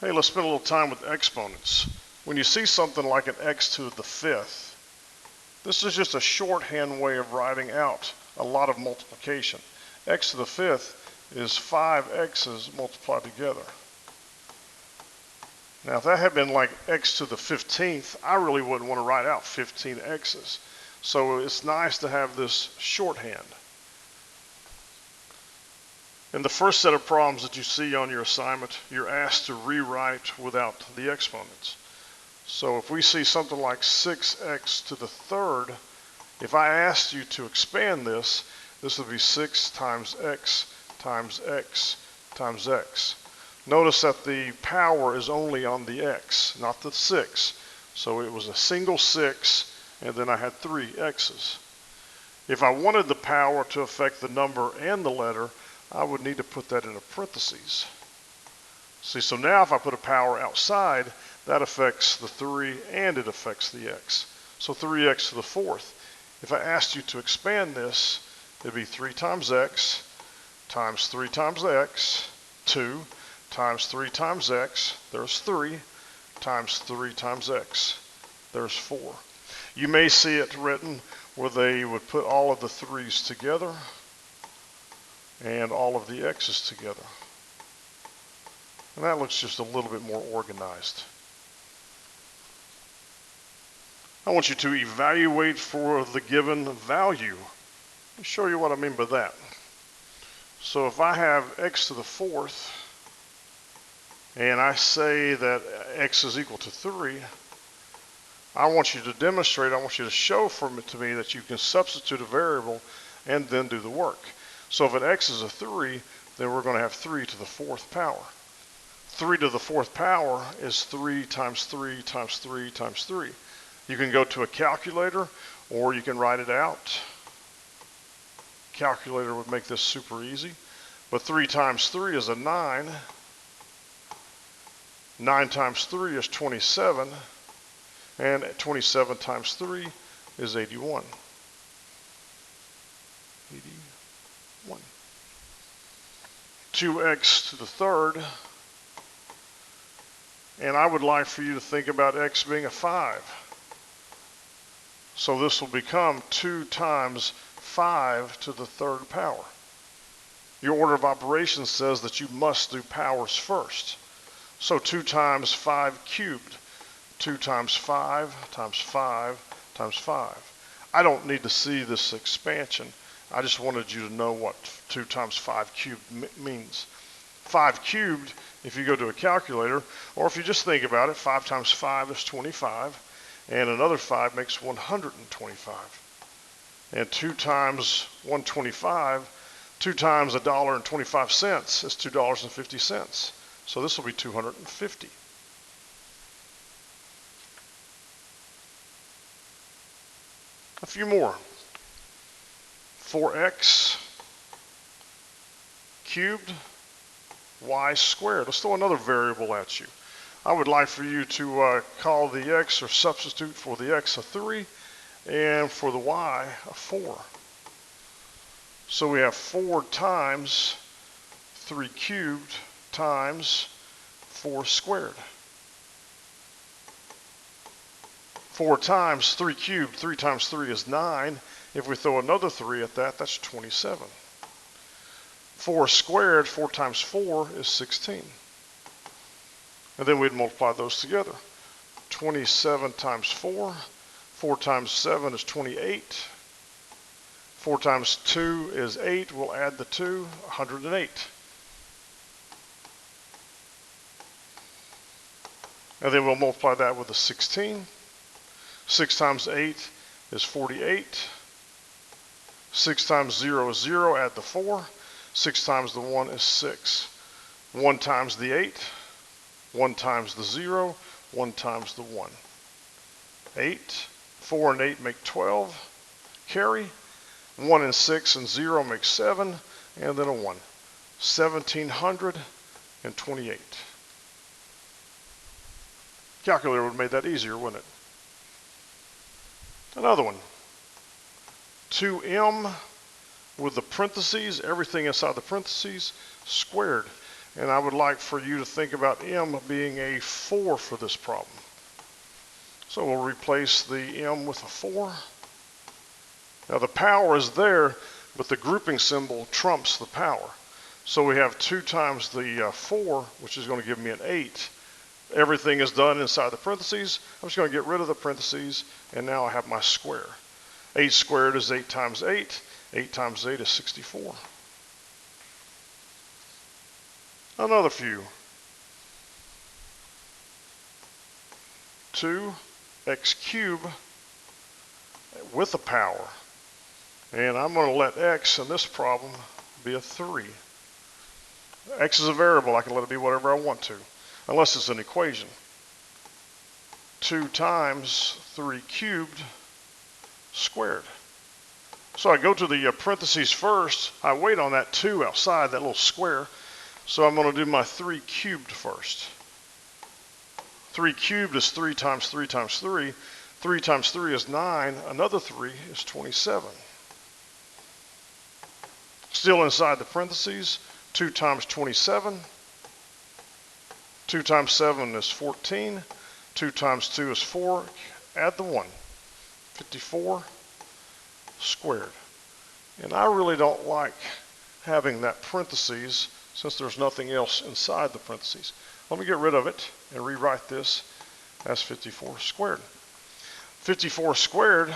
Hey, let's spend a little time with exponents. When you see something like an x to the fifth, this is just a shorthand way of writing out a lot of multiplication. X to the fifth is 5x's multiplied together. Now, if that had been like x to the 15th, I really wouldn't want to write out 15x's. So it's nice to have this shorthand. In the first set of problems that you see on your assignment, you're asked to rewrite without the exponents. So if we see something like 6x to the third, if I asked you to expand this, this would be 6 times x times x times x. Notice that the power is only on the x, not the 6. So it was a single 6, and then I had 3 x's. If I wanted the power to affect the number and the letter, I would need to put that in a parentheses. See, so now if I put a power outside, that affects the 3 and it affects the x. So 3x to the fourth. If I asked you to expand this, it'd be 3 times x times 3 times x, 2 times 3 times x, there's 3, times 3 times x, there's 4. You may see it written where they would put all of the 3's together and all of the x's together. And that looks just a little bit more organized. I want you to evaluate for the given value. Let me show you what I mean by that. So if I have x to the fourth, and I say that x is equal to 3, I want you to demonstrate, I want you to show to me that you can substitute a variable and then do the work. So if an x is a 3, then we're going to have 3 to the fourth power. 3 to the fourth power is 3 times 3 times 3 times 3. You can go to a calculator or you can write it out. Calculator would make this super easy. But 3 times 3 is a 9. 9 times 3 is 27. And 27 times 3 is 81. 81. 2x to the third. And I would like for you to think about x being a 5. So this will become 2 times 5 to the third power. Your order of operations says that you must do powers first. So 2 times 5 cubed. 2 times 5 times 5 times 5. I don't need to see this expansion. I just wanted you to know what 2 times 5 cubed means. 5 cubed, if you go to a calculator, or if you just think about it, 5 times 5 is 25, and another 5 makes 125. And 2 times 125, 2 times $1.25 is $2.50. So this will be 250. A few more. 4x cubed y squared. Let's throw another variable at you. I would like for you to call the x or substitute for the x a 3 and for the y a 4. So we have 4 times 3 cubed times 4 squared. 4 times 3 cubed, 3 times 3 is 9. If we throw another 3 at that, that's 27. 4 squared, 4 times 4 is 16. And then we'd multiply those together. 27 times 4. 4 times 7 is 28. 4 times 2 is 8. We'll add the 2, 108. And then we'll multiply that with a 16. 6 times 8 is 48. 6 times 0 is 0. Add the 4. 6 times the 1 is 6. 1 times the 8. 1 times the 0. 1 times the 1. 8. 4 and 8 make 12. Carry. 1 and 6 and 0 make 7. And then a 1. 1,728. Calculator would have made that easier, wouldn't it? Another one. 2m with the parentheses, everything inside the parentheses, squared. And I would like for you to think about m being a 4 for this problem. So we'll replace the m with a 4. Now the power is there, but the grouping symbol trumps the power. So we have 2 times the 4, which is going to give me an 8. Everything is done inside the parentheses. I'm just going to get rid of the parentheses, and now I have my square. 8 squared is 8 times 8. 8 times 8 is 64. Another few. 2x cubed with a power. And I'm going to let x in this problem be a 3. X is a variable. I can let it be whatever I want to, unless it's an equation. 2 times 3 cubed squared. So I go to the parentheses first. I wait on that 2 outside, that little square. So I'm going to do my 3 cubed first. 3 cubed is 3 times 3 times 3. 3 times 3 is 9. Another 3 is 27. Still inside the parentheses, 2 times 27. 2 times 7 is 14. 2 times 2 is 4. Add the 1. 54 squared. And I really don't like having that parentheses since there's nothing else inside the parentheses. Let me get rid of it and rewrite this as 54 squared. 54 squared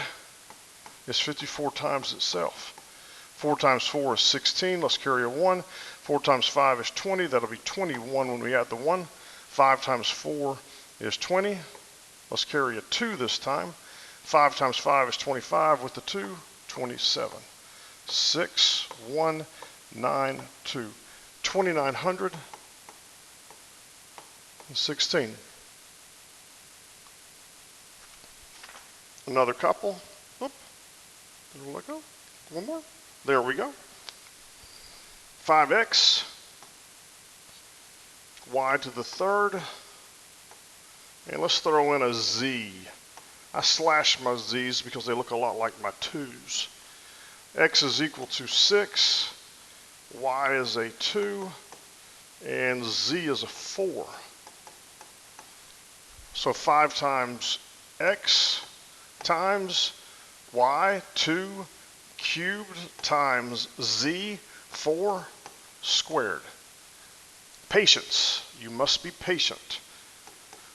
is 54 times itself. 4 times 4 is 16. Let's carry a 1. 4 times 5 is 20. That'll be 21 when we add the 1. 5 times 4 is 20. Let's carry a 2 this time. 5 times 5 is 25. With the 2, 27. 6, 1, 9, 2. 2,916. Another couple. Oop. Did we let go? One more. There we go. 5x, y to the third, and let's throw in a z. I slash my z's because they look a lot like my 2's. X is equal to 6, y is a 2, and z is a 4. So 5 times x times y, 2, cubed times z, 4 squared. Patience. You must be patient.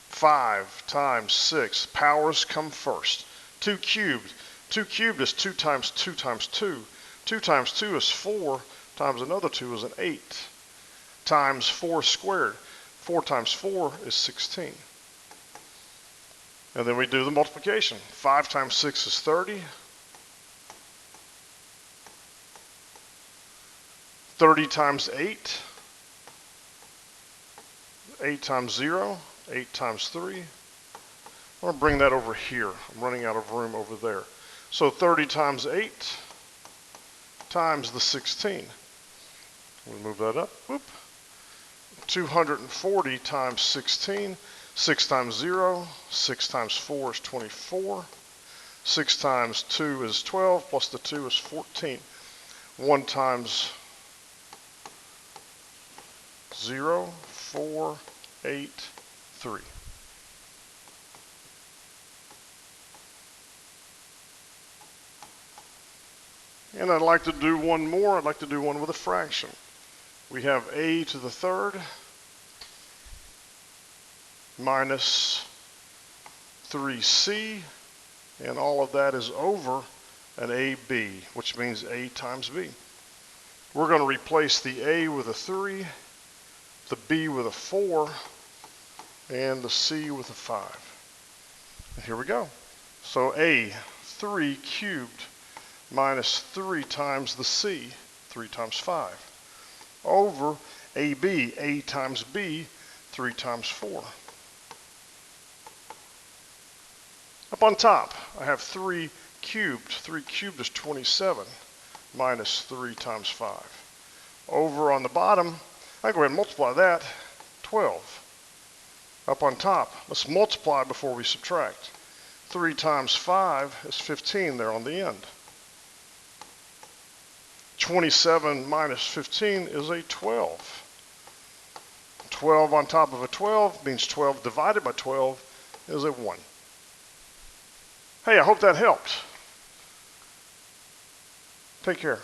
5 times 6. Powers come first. 2 cubed. 2 cubed is 2 times 2 times 2. 2 times 2 is 4 times another 2 is an 8. Times 4 squared. 4 times 4 is 16. And then we do the multiplication. 5 times 6 is 30. 30 times 8. 8 times 0. 8 times 3. I'm going to bring that over here. I'm running out of room over there. So 30 times 8 times the 16. We'll move that up. Whoop. 240 times 16. 6 times 0. 6 times 4 is 24. 6 times 2 is 12. Plus the 2 is 14. 1 times 0, 4, 8, 3. And I'd like to do one more. I'd like to do one with a fraction. We have a to the third minus 3c, and all of that is over an ab, which means a times b. We're going to replace the a with a 3, the b with a 4, and the c with a 5. And here we go. So a, 3 cubed minus 3 times the c, 3 times 5, over ab, a times b, 3 times 4. Up on top, I have 3 cubed. 3 cubed is 27 minus 3 times 5. Over on the bottom, I go ahead and multiply that, 12. Up on top, let's multiply before we subtract. 3 times 5 is 15 there on the end. 27 minus 15 is a 12. 12 on top of a 12 means 12 divided by 12 is a 1. Hey, I hope that helped. Take care.